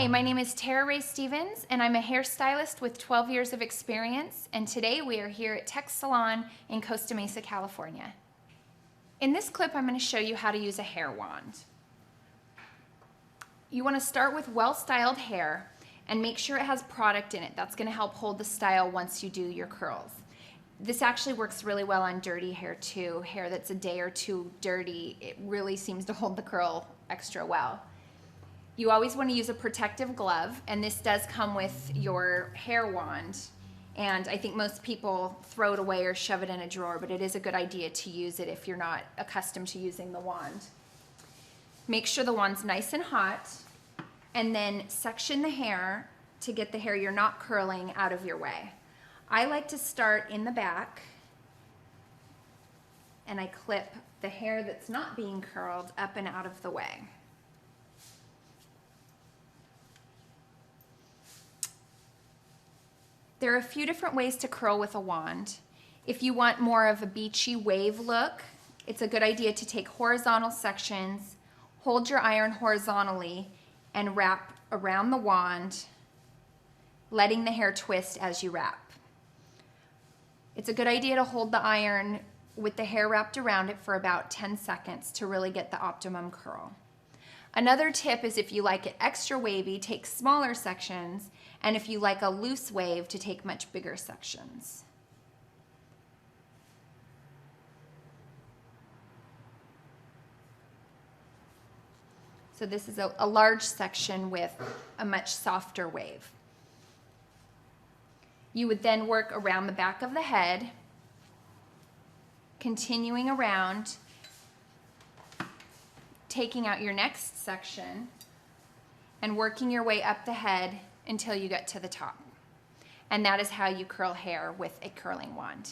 my name is Tara Ray Stevens, and I'm a hairstylist with 12 years of experience, and today we are here at Tech Salon in Costa Mesa, California. In this clip, I'm going to show you how to use a hair wand. You want to start with well-styled hair and make sure it has product in it. That's going to help hold the style once you do your curls. This actually works really well on dirty hair too. Hair that's a day or two dirty, it really seems to hold the curl extra well. You always want to use a protective glove, and this does come with your hair wand. And I think most people throw it away or shove it in a drawer, but it is a good idea to use it if you're not accustomed to using the wand. Make sure the wand's nice and hot, and then section the hair to get the hair you're not curling out of your way. I like to start in the back, and I clip the hair that's not being curled up and out of the way. There are a few different ways to curl with a wand. If you want more of a beachy wave look, it's a good idea to take horizontal sections, hold your iron horizontally, and wrap around the wand, letting the hair twist as you wrap. It's a good idea to hold the iron with the hair wrapped around it for about 10 seconds to really get the optimum curl. Another tip is if you like it extra wavy, take smaller sections, and if you like a loose wave, to take much bigger sections. So this is a large section with a much softer wave. You would then work around the back of the head, continuing around, taking out your next section and working your way up the head until you get to the top. And that is how you curl hair with a curling wand.